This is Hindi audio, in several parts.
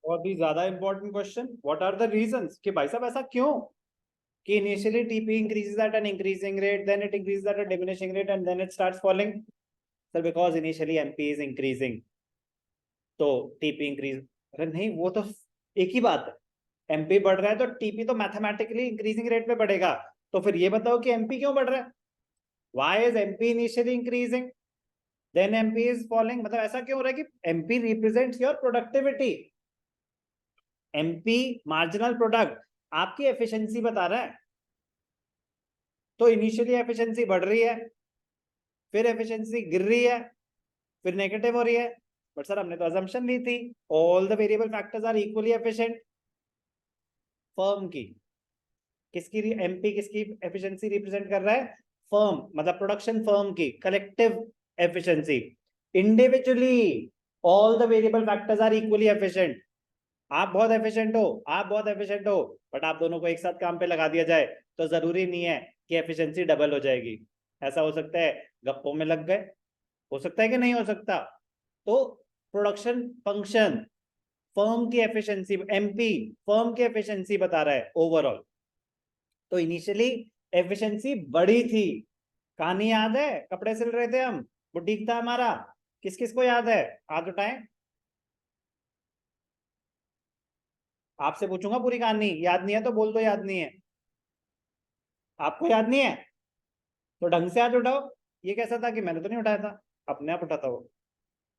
और भी ज्यादा important question, what are the reasons कि भाई साहब ऐसा क्यों कि initially TP increases at an increasing rate, then it increases at a diminishing rate and then it starts falling? Sir because initially MP is increasing, तो टीपी इंक्रीज। अरे नहीं, वो तो एक ही बात है, एमपी बढ़ रहा है तो टीपी तो मैथमेटिकली इंक्रीजिंग रेट पे बढ़ेगा। तो फिर ये बताओ कि एमपी क्यों बढ़ रहा है? Why is MP initially increasing then MP is falling? मतलब ऐसा क्यों हो रहा है कि MP represents your productivity, MP marginal product आपकी एफिशिएंसी बता रहा है। तो इनिशियली एफिशिएंसी बढ़ रही है, फिर एफिशिएंसी गिर रही है, फिर नेगेटिव हो रही है। बट सर हमने तो अजम्पशन ली थी all the variable factors are equally efficient. Firm की किसकी एमपी किसकी एफिशिएंसी रिप्रेजेंट कर रहा है? फर्म मतलब प्रोडक्शन फर्म की collective efficiency. Individually all the variable factors are equally efficient. आप बहुत एफिशिएंट हो, आप बहुत एफिशिएंट हो, बट आप दोनों को एक साथ काम पे लगा दिया जाए तो जरूरी नहीं है कि एफिशिएंसी डबल हो जाएगी। ऐसा हो सकता है गप्पों में लग गए, हो सकता है कि नहीं हो सकता। तो प्रोडक्शन फंक्शन फर्म की एफिशिएंसी, एमपी फर्म की एफिशिएंसी बता रहा है ओवरऑल। तो इनिशियली एफिशिएंसी बढ़ी थी। कहानी याद है? कपड़े सिल रहे थे हम, बुटीक था हमारा, किस किस को याद है? हाथ उठाएं। आपसे पूछूंगा पूरी कहानी, याद नहीं है तो बोल दो याद नहीं है। आपको याद नहीं है तो ढंग से हाथ उठाओ। ये कैसा था कि मैंने तो नहीं उठाया था, अपने आप उठाता वो।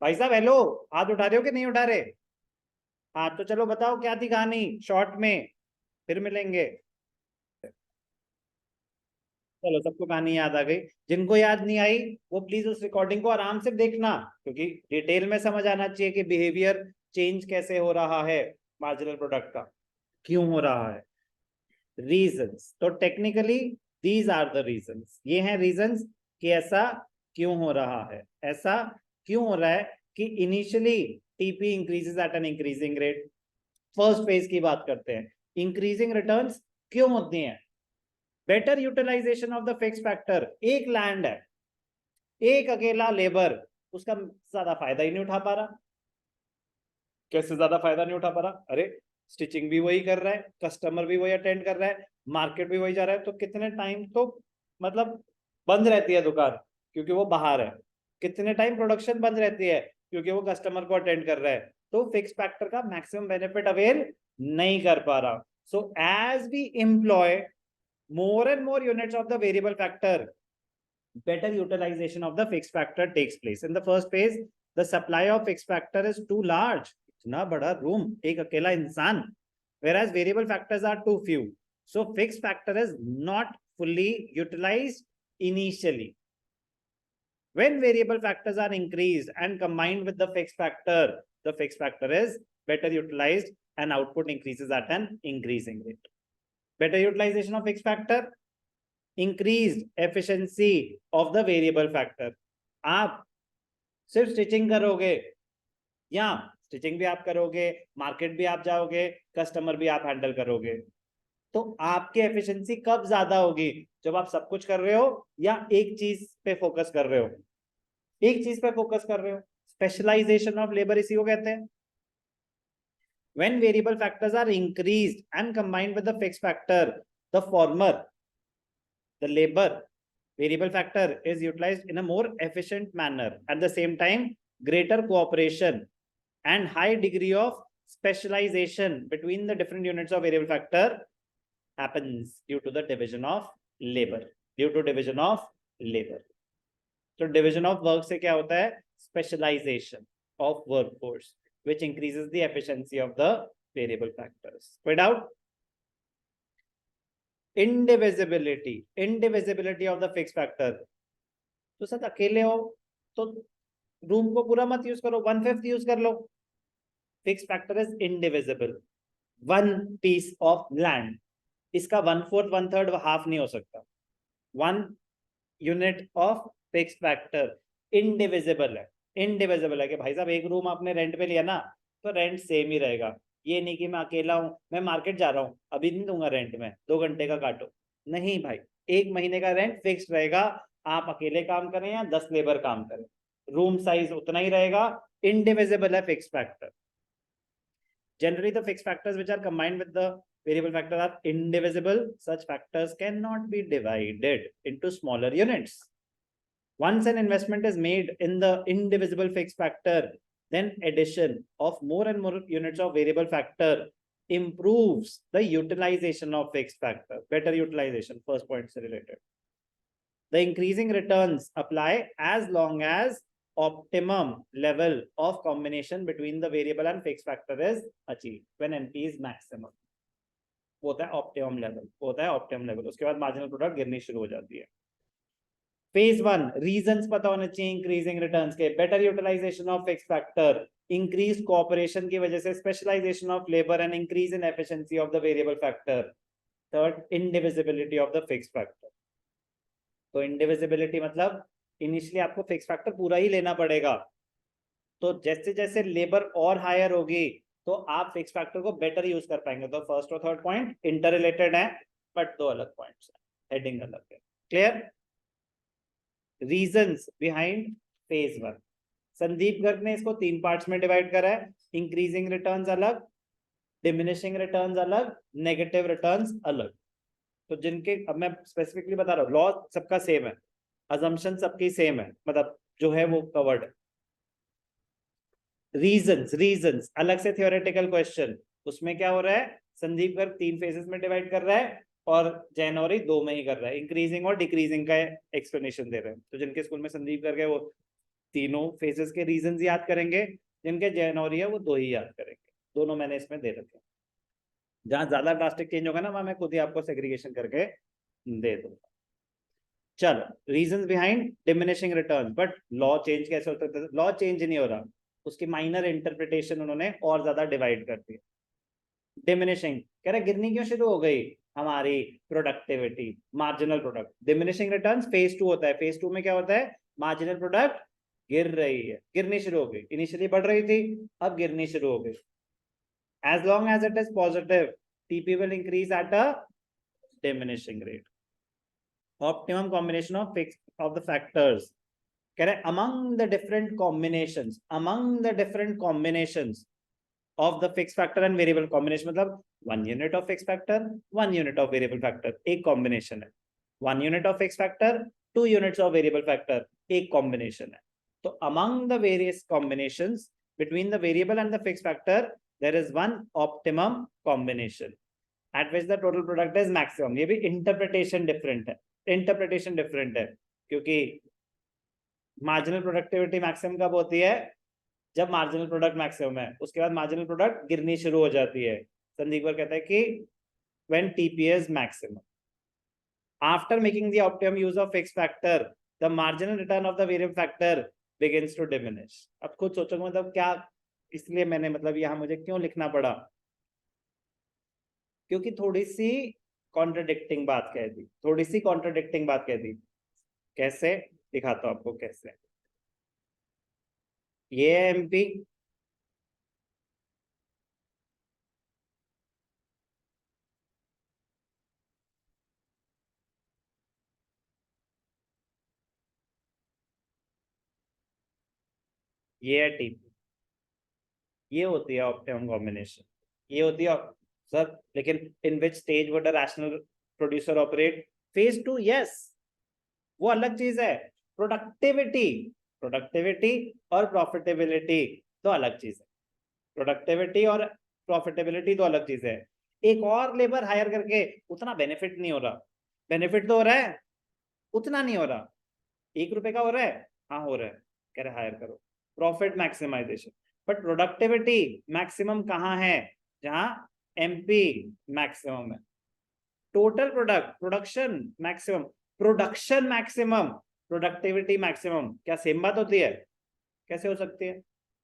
भाई साहब हेलो, हाथ उठा रहे हो कि नहीं उठा रहे? हाँ तो चलो बताओ क्या थी कहानी शॉर्ट में, फिर मिलेंगे। चलो सबको कहानी याद आ गई। जिनको याद नहीं आई वो प्लीज उस रिकॉर्डिंग को आराम से देखना, क्योंकि डिटेल में समझ आना चाहिए कि बिहेवियर चेंज कैसे हो रहा है मार्जिनल प्रोडक्ट का, क्यों हो रहा है। रीजंस तो technically these are the reasons, ये हैं रीजंस कि ऐसा क्यों हो रहा है। ऐसा क्यों हो रहा है कि initially TP increases at an increasing rate. First phase की बात करते हैं, इंक्रीजिंग रिटर्न्स क्यों होती हैं? Better utilization of the fix factor. एक लैंड है, एक अकेला लेबर, उसका ज्यादा फायदा ही नहीं उठा पा रहा। कैसे ज्यादा फायदा नहीं उठा पा रहा? अरे स्टिचिंग भी वही कर रहा है, कस्टमर भी वही अटेंड कर रहा है, मार्केट भी वही जा रहा है, तो कितने टाइम तो मतलब बंद रहती है दुकान क्योंकि वो बाहर है। कितने टाइम प्रोडक्शन बंद रहती है क्योंकि वो कस्टमर को अटेंड कर रहा है। तो फिक्स फैक्टर का मैक्सिमम बेनिफिट अवेल नहीं कर पा रहा। So as we employ more and more units of the variable factor, better utilization of the fixed factor takes place. In the first phase, the supply of fixed factor is too large. इतना बड़ा रूम, एक अकेला इंसान, whereas variable factors are too few. So fixed factor is not fully utilized initially. When variable factors are increased and combined with the fixed factor is better utilized and output increases at an increasing rate. Better utilization of fixed factor, increase efficiency of the variable factor. आप सिर्फ स्टिचिंग करोगे या स्टिचिंग भी आप करोगे, मार्केट भी आप जाओगे, कस्टमर भी आप हैंडल करोगे, तो आपकी एफिशिएंसी कब ज्यादा होगी? जब आप सब कुछ कर रहे हो या एक चीज पे फोकस कर रहे हो? एक चीज पे फोकस कर रहे हो, स्पेशलाइजेशन ऑफ लेबर इसी को कहते हैं। when variable factors are increased and combined with the fixed factor, the former, the labor variable factor is utilized in a more efficient manner. At the same time, greater cooperation and high degree of specialization between the different units of variable factor happens due to the division of labor. Due to division of labor. So division of work से क्या होता है? Specialization of workforce, which increases the efficiency of the variable factors. कोई doubt? Indivisibility of the fix factor. तो सर अकेले हो तो रूम को पूरा मत यूज करो, 1/5 यूज कर लो। Fix factor is indivisible, one piece of land, इसका 1/4 1/3 हाफ नहीं हो सकता। 1 unit of fix factor indivisible है। इंडिविजिबल है कि भाई साहब एक रूम आपने रेंट पे लिया ना, तो रेंट सेम ही रहेगा। ये नहीं कि मैं अकेला हूं, मैं मार्केट जा रहा हूं, अभी नहीं दूंगा रेंट में, 2 घंटे का काटो। नहीं भाई, 1 महीने का रेंट फिक्स रहेगा, आप अकेले काम करें या 10 लेबर काम करें, रूम साइज उतना ही रहेगा। इंडिविजिबल है fix factor. Generally, the fixed factors which are combined with the variable factor are indivisible. Such factors cannot be divided into smaller units. Once an investment is made in the indivisible fixed factor, then addition of more and more units of variable factor improves the utilization of fixed factor. Better utilization, first point is related. The increasing returns apply as long as optimum level of combination between the variable and fixed factor is achieved. When NP is maximum, होता है optimum level, होता है optimum level. उसके बाद marginal product गिरनी शुरू हो जाती है. Phase 1, reasons पता होने चाहिए increasing returns के. Better utilization of fixed factor, increased cooperation की वजह से specialization of labor and increase in efficiency of the variable factor. Third, indivisibility of the fixed factor. तो indivisibility मतलब इनिशियली आपको फिक्स फैक्टर पूरा ही लेना पड़ेगा. तो जैसे जैसे लेबर और हायर होगी तो आप फिक्स फैक्टर को बेटर यूज कर पाएंगे. तो फर्स्ट और थर्ड पॉइंट इंटर रिलेटेड है बट दो अलग पॉइंट्स है, हेडिंग अलग है. Clear? Reasons behind phase 1. Sandeep Garg ने इसको 3 पार्ट्स में डिवाइड करा है. इंक्रीजिंग रिटर्न्स अलग, डिमिनिशिंग रिटर्न्स अलग, नेगेटिव रिटर्न्स अलग. तो जिनके, अब मैं स्पेसिफिकली बता रहा हूँ, लॉ सबका सेम है, assumption सबकी सेम है, मतलब जो है वो कवर्ड है. रीजंस अलग से थियोरेटिकल क्वेश्चन. उसमें क्या हो रहा है, संदीप गर्ग 3 फेजेस में डिवाइड कर रहा है और जैन और 2 में ही कर रहा है. इंक्रीजिंग और डिक्रीजिंग का एक्सप्लेनेशन दे रहे हैं. तो जिनके स्कूल में संदीप गर्ग है वो तीनों फेजेस के रीजंस याद करेंगे, जिनके जैन और है वो 2 ही याद करेंगे. दोनों मैंने इसमें दे रखे हैं. जहां ज्यादा ड्रास्टिक चेंज होगा ना वहां मैं खुद ही आपको सेग्रीगेशन करके दे दूंगा. चलो, reasons behind diminishing return. But law change कैसे होता है? लॉ चेंज नहीं हो रहा, उसकी माइनर इंटरप्रिटेशन उन्होंने और ज्यादा डिवाइड कर दी. डिमिनिशिंग कह रहे गिरनी क्यों शुरू हो गई हमारी productivity, marginal product. Diminishing returns phase 2 होता है. फेज 2 में क्या होता है, मार्जिनल प्रोडक्ट गिर रही है, गिरनी शुरू हो गई. इनिशियली बढ़ रही थी, अब गिरनी शुरू हो गई. As long as it is positive, TP will increase at a diminishing rate. Optimum combination of the factors. Correct? Among the different combinations of the fixed factor and variable combination, मतलब 1 unit of fixed factor, 1 unit of variable factor, एक combination है. 1 unit of fixed factor, 2 units of variable factor, एक combination है. तो among the various combinations between the variable and the fixed factor, there is one optimum combination at which the total product is maximum. ये भी interpretation different है, क्योंकि marginal productivity maximum कब होती है, जब marginal product maximum है. उसके बाद marginal product गिरनी शुरू हो जाती है. संदीप गर्ग कहता है कि when TP is maximum. After making the optimum use of fixed factor, the marginal return of the variable factor begins to diminish. अब खुद सोचो मतलब क्या, इसलिए मैंने मतलब यहाँ मुझे क्यों लिखना पड़ा, क्योंकि थोड़ी सी कॉन्ट्रडिक्टिंग बात कह दी. कैसे दिखाता हूं आपको कैसे. ये एमपी, ये है टीपी. ये होती है ऑप्टिमम कॉम्बिनेशन. ये होती है सर, लेकिन in which stage would a rational producer operate? Phase 2. Yes, वो अलग चीज है. प्रोडक्टिविटी और प्रॉफिटेबिलिटी दो अलग चीज है. प्रोडक्टिविटी और प्रॉफिटेबिलिटी दो अलग चीज है. एक और लेबर हायर करके उतना बेनिफिट नहीं हो रहा. बेनिफिट तो हो रहा है, उतना नहीं हो रहा. 1 रुपए का हो रहा है, हाँ हो रहा है, कह रहे हायर करो. Profit maximization. But productivity maximum कहाँ है? जहां एमपी मैक्सिमम है. Total production maximum, productivity maximum. क्या सेम बात होती है? कैसे हो सकती है?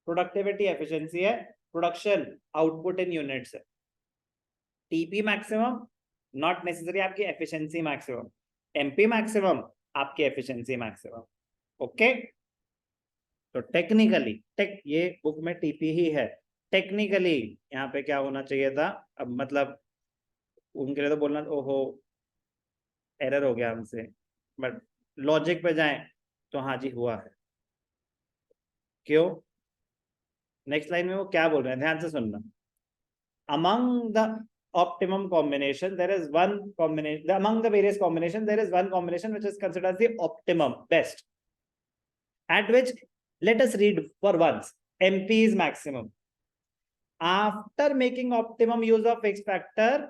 प्रोडक्टिविटी एफिशिएंसी है, प्रोडक्शन आउटपुट इन यूनिट्स है. टीपी मैक्सिमम नॉट नेसेसरी आपकी एफिशिएंसी मैक्सिमम. एमपी मैक्सिमम आपकी एफिशिएंसी मैक्सिमम. ओके, तो टेक्निकली ये बुक में टीपी ही है. टेक्निकली यहाँ पे क्या होना चाहिए था, अब मतलब उनके लिए तो बोलना ओहो एरर हो गया हमसे, बट लॉजिक पे जाएं तो हाँ जी हुआ है. क्यों? नेक्स्ट लाइन में वो क्या बोल रहे हैं, ध्यान से सुनना. among the optimum combination, there is one combination, among the various combinations, there is one combination which is considered as the optimum, best, at which, let us read for once, MP is maximum. After making optimum use of fixed factor,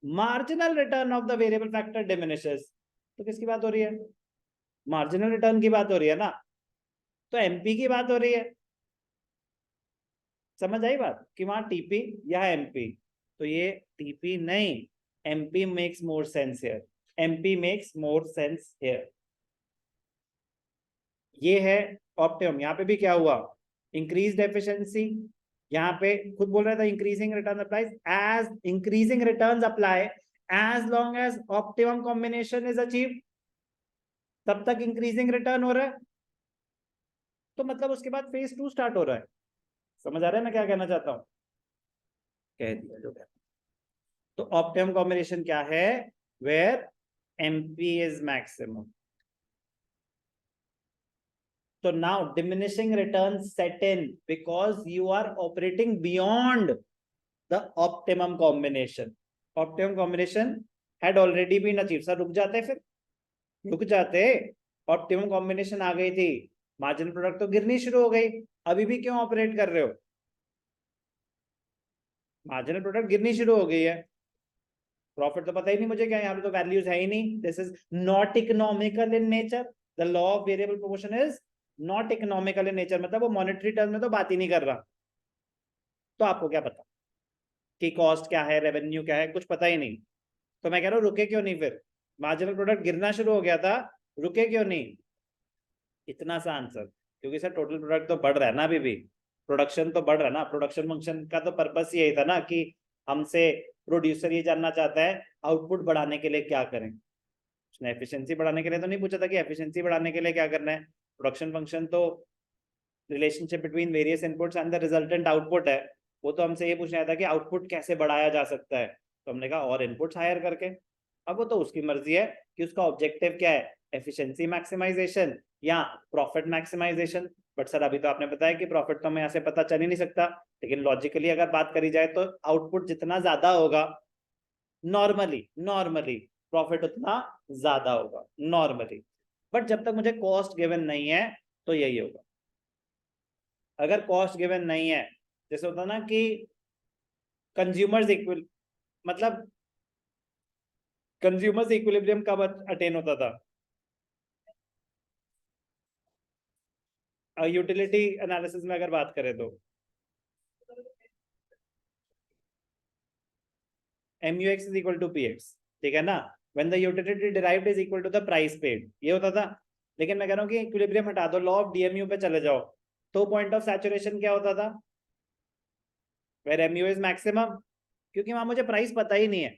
marginal return of the variable factor diminishes. तो किसकी बात हो रही है? मार्जिनल रिटर्न की बात हो रही है ना, तो एमपी की बात हो रही है। समझ आई बात कि वहां टीपी या एमपी, तो ये टीपी नहीं, MP makes more sense here, MP makes more sense here. ये है ऑप्टिमम। यहाँ पे भी क्या हुआ, इंक्रीज्ड एफिशिएंसी, यहाँ पे खुद बोल रहा था increasing return applies, as increasing returns apply as long as optimum combination is achieved, तब तक इंक्रीजिंग रिटर्न हो रहा है। तो मतलब उसके बाद फेज 2 स्टार्ट हो रहा है। समझ आ रहा है मैं क्या कहना चाहता हूं? कह दिया जो कहना। तो ऑप्टिमम कॉम्बिनेशन क्या है? Where MP is maximum. So now diminishing returns set in because you are operating beyond the optimum combination. Optimum combination had already been achieved. Sir रुक जाते फिर, रुक जाते, ऑप्टिमम कॉम्बिनेशन आ गई थी, मार्जिनल प्रोडक्ट तो गिरनी शुरू हो गई, अभी भी क्यों ऑपरेट कर रहे हो? मार्जिनल प्रोडक्ट गिरनी शुरू हो गई है, प्रॉफिट तो पता ही नहीं मुझे क्या, यहाँ पे तो वैल्यूज है ही नहीं, this is not economical in nature, the law of variable proportion is not economical in nature, मतलब वो मॉनेटरी टर्म में तो बात ही नहीं कर रहा। तो आपको क्या पता कि कॉस्ट क्या है, रेवेन्यू क्या है, कुछ पता ही नहीं। तो मैं कह रहा हूँ रुके क्यों नहीं, फिर मार्जिनल प्रोडक्ट गिरना शुरू हो गया था, रुके क्यों नहीं? इतना सा आंसर, क्योंकि सर टोटल प्रोडक्ट तो बढ़ रहा है ना, अभी भी प्रोडक्शन तो बढ़ रहा है ना, प्रोडक्शन फंक्शन का तो पर्पस यही था ना कि हमसे प्रोड्यूसर ये जानना चाहता है आउटपुट बढ़ाने के लिए क्या करें। उसने एफिशिएंसी बढ़ाने के लिए तो नहीं पूछा था कि एफिशिएंसी बढ़ाने के लिए क्या करना है। प्रोडक्शन फंक्शन तो relationship between various inputs and the resultant output है, वो तो हमसे ये पूछना था कि आउटपुट कैसे बढ़ाया जा सकता है, तो हमने कहा और इनपुट्स हायर करके। अब वो तो उसकी मर्जी है कि उसका ऑब्जेक्टिव क्या है, एफिशिएंसी मैक्सिमाइजेशन या प्रॉफिट मैक्सिमाइजेशन। बट सर अभी तो आपने बताया कि प्रॉफिट तो हमें यहाँ से पता चल ही नहीं सकता, लेकिन लॉजिकली अगर बात करी जाए तो आउटपुट जितना ज्यादा होगा नॉर्मली प्रॉफिट उतना ज्यादा होगा नॉर्मली। बट जब तक मुझे कॉस्ट गिवन नहीं है तो यही होगा। अगर कॉस्ट गिवन नहीं है, जैसे होता ना कि कंज्यूमर्स इक्विल, मतलब कंज्यूमर्स इक्विलिब्रियम कब अटेन होता था? यूटिलिटी एनालिसिस में अगर बात करें तो MUX is equal to PX, ठीक है ना, when the utility derived is equal to the price paid, ये होता था। लेकिन मैं कह रहा हूँ कि इक्विलिब्रियम हटा दो, लॉ ऑफ DMU पे चले जाओ, तो पॉइंट ऑफ सैचुरेशन क्या होता था? where MU is maximum, क्योंकि वहां मुझे प्राइस पता ही नहीं है।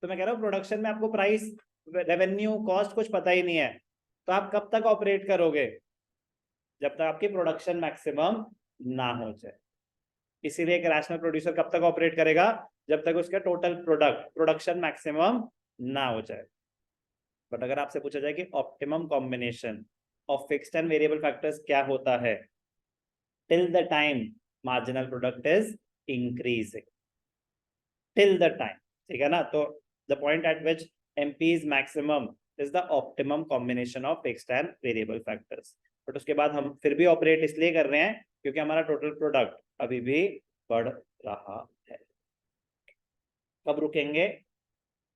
तो मैं कह रहा हूँ प्रोडक्शन में आपको प्राइस, रेवेन्यू, कॉस्ट कुछ पता ही नहीं है, तो आप कब तक ऑपरेट करोगे? जब तक आपकी प्रोडक्शन मैक्सिमम ना हो जाए। इसीलिए एक रैशनल प्रोड्यूसर कब तक ऑपरेट करेगा? जब तक उसका टोटल प्रोडक्शन मैक्सिमम ना हो जाए। बट अगर आपसे पूछा जाए कि optimum combination of fixed and variable factors क्या होता है, till the time marginal product is increasing, till the time, ठीक है ना। तो the point eight which MP is maximum is the optimum combination of fixed and variable factors. But उसके बाद हम फिर भी ऑपरेट इसलिए कर रहे हैं क्योंकि हमारा टोटल प्रोडक्ट अभी भी बढ़ रहा है। कब रुकेंगे?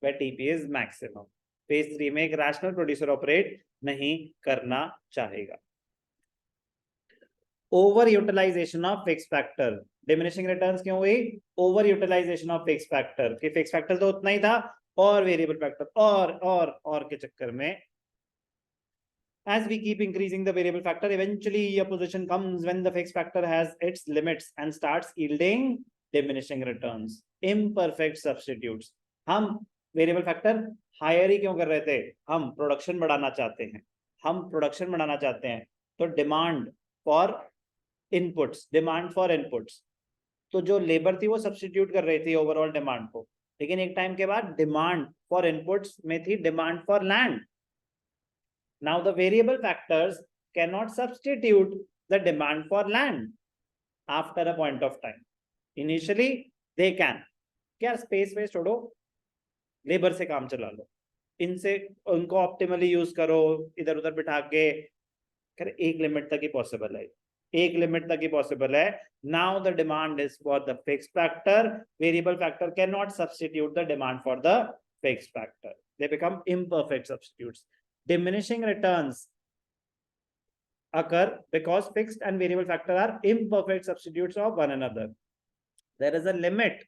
where TP is maximum। Phase 3 में एक रैशनल प्रोड्यूसर ऑपरेट नहीं करना चाहेगा। Over utilization of fix factor, diminishing returns क्यों हुई? Over utilization of fix factor, कि फिक्स फैक्टर तो उतना ही था और वेरिएबल फैक्टर और के चक्कर में as we keep increasing the variable factor, eventually a position comes when the fixed factor has its limits and starts yielding diminishing returns, imperfect substitutes। हम वेरिएबल फैक्टर हायर ही क्यों कर रहे थे? हम प्रोडक्शन बढ़ाना चाहते हैं, तो डिमांड फॉर इनपुट्स, तो जो लेबर थी वो सब्स्टिट्यूट कर रही थी ओवरऑल डिमांड को, लेकिन एक टाइम के बाद डिमांड फॉर इनपुट्स में थी demand for land. Now the variable factors cannot substitute the demand for land after a point of time. Initially they can, क्या स्पेस वेस्ट छोड़ो, लेबर से काम चला लो, इनसे उनको ऑप्टिमली यूज करो, इधर उधर बिठा के कर, एक लिमिट तक ही पॉसिबल है, एक लिमिट तक ही पॉसिबल है. Now the demand is for the fix factor, variable factor can not substitute the demand for the fix factor, they become imperfect substitutes. Diminishing returns occur because fixed and variable factor are imperfect substitutes of one another. There is a limit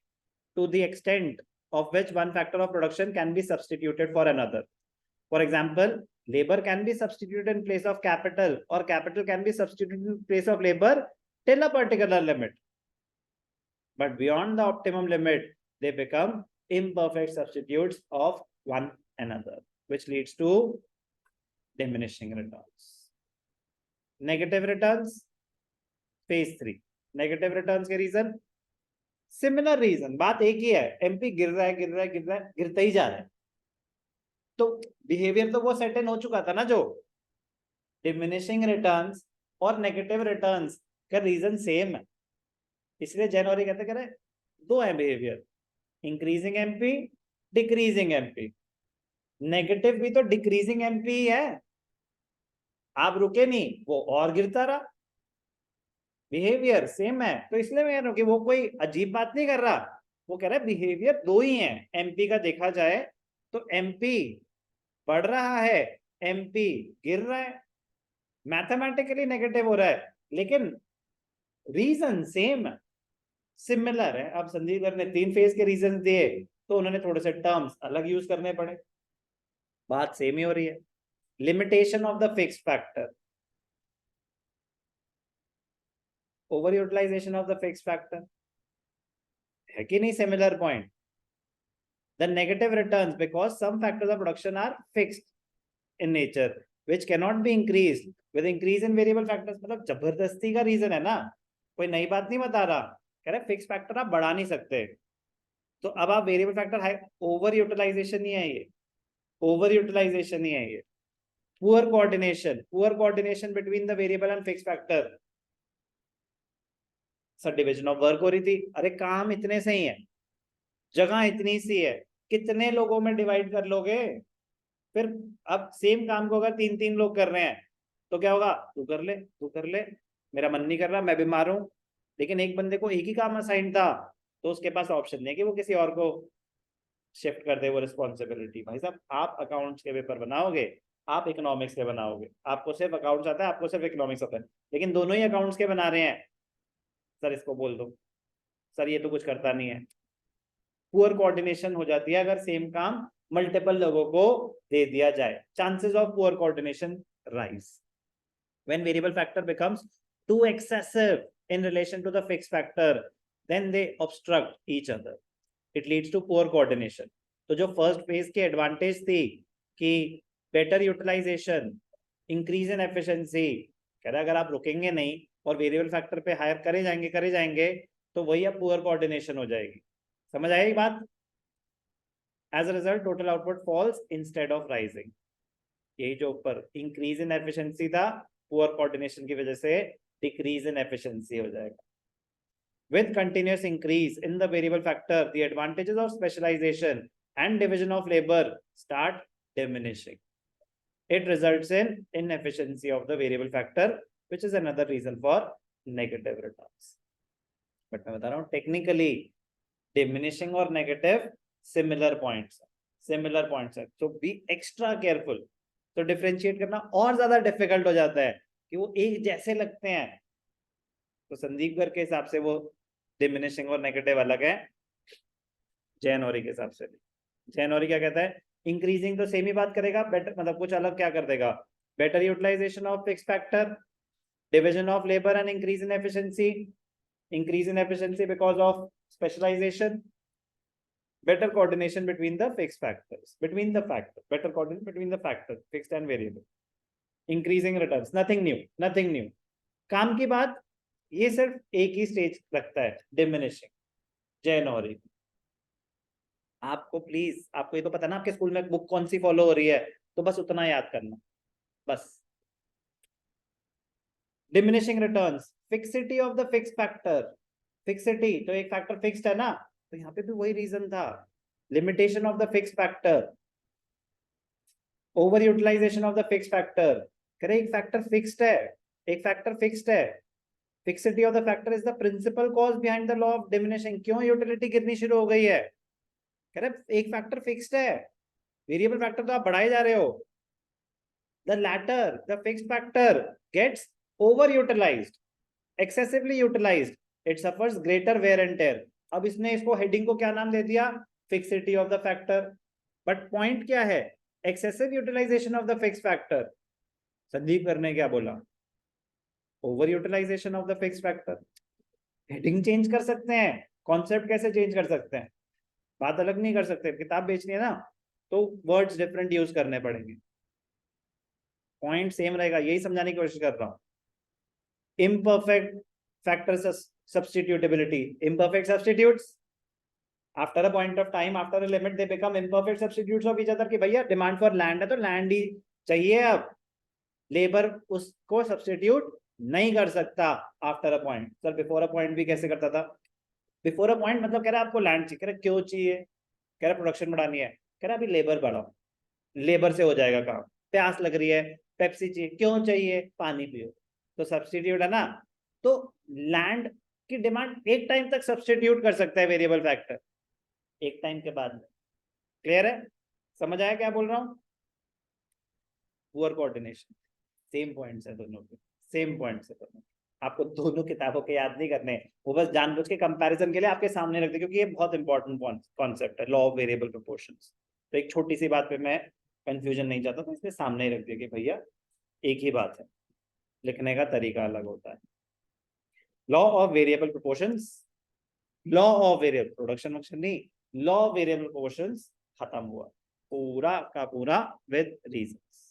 to the extent of which one factor of production can be substituted for another. For example, labor can be substituted in place of capital, or capital can be substituted in place of labor till a particular limit. But beyond the optimum limit, they become imperfect substitutes of one another, which leads to diminishing returns. Negative returns, phase 3. Negative returns के रीजन सिमिलर रीजन, बात एक ही है, एमपी गिर रहा है गिर रहा है गिर रहा है, गिरता ही जा रहा है, तो बिहेवियर तो वो सेट इन हो चुका था ना. जो डिमिनिशिंग रिटर्न्स और नेगेटिव रिटर्न्स का रीजन सेम है, इसलिए जनवरी कहते कह रहे दो है behaviour, increasing MP decreasing MP. Negative भी तो डिक्रीजिंग एमपी है, आप रुके नहीं, वो और गिरता रहा, बिहेवियर सेम है. तो इसलिए मैं कह रहा हूं कि वो कोई अजीब बात नहीं कर रहा, वो कह रहा है बिहेवियर दो ही है. एमपी का देखा जाए तो एमपी बढ़ रहा है, एमपी गिर रहा है, मैथमेटिकली नेगेटिव हो रहा है, लेकिन रीजन सेम है, सिमिलर है. अब संजीव सर ने 3 फेज के रीजन दिए, तो उन्होंने थोड़े से टर्म्स अलग यूज करने पड़े, बात सेम ही हो रही है. Limitation of the fix factor, over utilization of the fix factor, है कि नहीं similar point. The negative returns because some factors of production are fixed in nature which can not be increased with increase in variable factors. मतलब जबरदस्ती का रीजन है ना, कोई नई बात नहीं बता रहा, कह रहे फिक्स फैक्टर आप बढ़ा नहीं सकते, तो अब आप variable factor high, over utilization नहीं है ये, ओवर यूटिलाइजेशन नहीं है ये. Poor coordination between the variable and fix factor. Sir division of work हो रही थी, अरे काम इतने से ही है, जगह इतनी सी है, कितने लोगों में डिवाइड कर लोगे फिर. अब सेम काम को अगर 3 लोग कर रहे हैं तो क्या होगा, तू कर ले तू कर ले, मेरा मन नहीं कर रहा, मैं बीमार हूं. लेकिन एक बंदे को एक ही काम असाइन था, तो उसके पास ऑप्शन नहीं है कि वो किसी और को शिफ्ट कर दे वो रिस्पॉन्सिबिलिटी. भाई साहब आप अकाउंट्स के पेपर बनाओगे, आप इकोनॉमिक्स के बनाओगे, आपको सिर्फ अकाउंट्स आता है, आपको सिर्फ इकोनॉमिक्स आता है, लेकिन दोनों ही अकाउंट्स के बना रहे हैं. सर इसको बोल दो, सर ये तो कुछ करता नहीं है. पुअर कोऑर्डिनेशन हो जाती है अगर सेम काम मल्टीपल लोगों को दे दिया जाए. Chances of poor coordination rise when variable factor becomes to excessive in relation to the fixed factor, then they obstruct each other, it leads to poor coordination. तो जो फर्स्ट फेज की एडवांटेज थी कि better utilization, increase in efficiency, कह रहा अगर आप रुकेंगे नहीं और वेरिएबल फैक्टर पे हायर करे जाएंगे तो वही अब पुअर कोऑर्डिनेशन हो जाएगी. समझ आएगी बात. As a result total output falls instead of rising. यही जो ऊपर इंक्रीज इन एफिशिएंसी था, पुअर कोऑर्डिनेशन की वजह से डिक्रीज इन एफिशिएंसी हो जाएगा. With continuous increase in the variable factor, the advantages of specialization and division of labor start diminishing. It results in inefficiency of the variable factor, which is another reason for negative returns. But मैं बता रहा हूँ technically diminishing और negative similar points है. So be extra careful. तो differentiate करना और ज्यादा difficult हो जाता है कि वो एक जैसे लगते हैं. तो संदीप घर के हिसाब से वो डिमिनिशिंग और नेगेटिव अलग है, जैन औरी के हिसाब से. जैन औरी क्या कहता है, इंक्रीजिंग तो सेम ही बात करेगा, बेटर मतलब कुछ अलग क्या कर देगा, better utilization of fix factor, division of labour and increase in efficiency because of specialization, better coordination between the fixed factors, better coordination between the factors, fixed and variable, increasing returns, nothing new. काम की बात ये सिर्फ एक ही स्टेज रखता है, डिमिनिशिंग. जैन और आपको प्लीज, आपको ये तो पता ना आपके स्कूल में बुक कौन सी फॉलो हो रही है, तो बस उतना याद करना बस. Diminishing returns, fixity of the fix factor. Fixity तो एक फैक्टर फिक्स्ड है ना, तो यहाँ पे भी वही रीजन था, limitation of the fix factor, over utilization of the fix factor. कह रहे एक फैक्टर फिक्स्ड है, एक फैक्टर फिक्स्ड है, fixity of the factor is the principal cause behind the law of diminishing. क्यों यूटिलिटी गिरनी शुरू हो गई है? कह रहे एक फैक्टर फिक्स्ड है, वेरिएबल फैक्टर तो आप बढ़ाए जा रहे हो। The latter, the fixed factor gets overutilized, excessively utilized, it suffers greater wear and tear। अब इसने इसको हेडिंग को क्या नाम दे दिया? Fixity of the factor. But point क्या है? Excessive utilization of the fix factor. Sandeep करने क्या बोला? Over utilization of the fix factor. Heading change कर सकते हैं, कॉन्सेप्ट कैसे चेंज कर सकते हैं? बात अलग नहीं कर सकते, किताब बेचनी है ना तो वर्ड्स डिफरेंट यूज करने पड़ेंगे, पॉइंट सेम रहेगा, यही समझाने की कोशिश कर रहा हूं। imperfect factor substitutability, imperfect substitutes after a point of time, after a limit, they become imperfect substitutes of each other। कि भैया डिमांड फॉर लैंड है तो लैंड ही चाहिए, अब लेबर उसको सब्सटीट्यूट नहीं कर सकता after a point. Sir before a point भी कैसे करता था? बिफोर अ पॉइंट मतलब कह रहा है आपको लैंड चाहिए, कह रहा क्यों चाहिए? कह रहा प्रोडक्शन बढ़ानी है, कह रहा अभी लेबर बढ़ाओ, लेबर से हो जाएगा काम। प्यास लग रही है, पेप्सी चाहिए, क्यों चाहिए? पानी पियो। तो सब्सटीट्यूट है ना। तो लैंड की डिमांड एक टाइम तक सब्सटीट्यूट कर सकता है वेरिएबल फैक्टर, एक टाइम के बाद में। क्लियर है? समझ आया क्या बोल रहा हूं? पुअर कोऑर्डिनेशन, सेम पॉइंट्स है दोनों के, सेम पॉइंट्स है दोनों। आपको दोनों किताबों के याद नहीं करने, वो बस जानबूझ के कंपैरिजन के लिए आपके सामने रख दे, क्योंकि ये बहुत इंपॉर्टेंट कॉन्सेप्ट है, लॉ ऑफ वेरिएबल प्रोपोर्शंस। तो एक छोटी सी बात पे मैं कंफ्यूजन नहीं चाहता, तो इसलिए सामने ही रख दिया कि भैया एक ही बात है, लिखने का तरीका अलग होता है। Law of variable proportions, law of variable production function नहीं, लॉ ऑफ वेरिएबल प्रोपोर्शंस खत्म हुआ पूरा का पूरा विद रीजंस।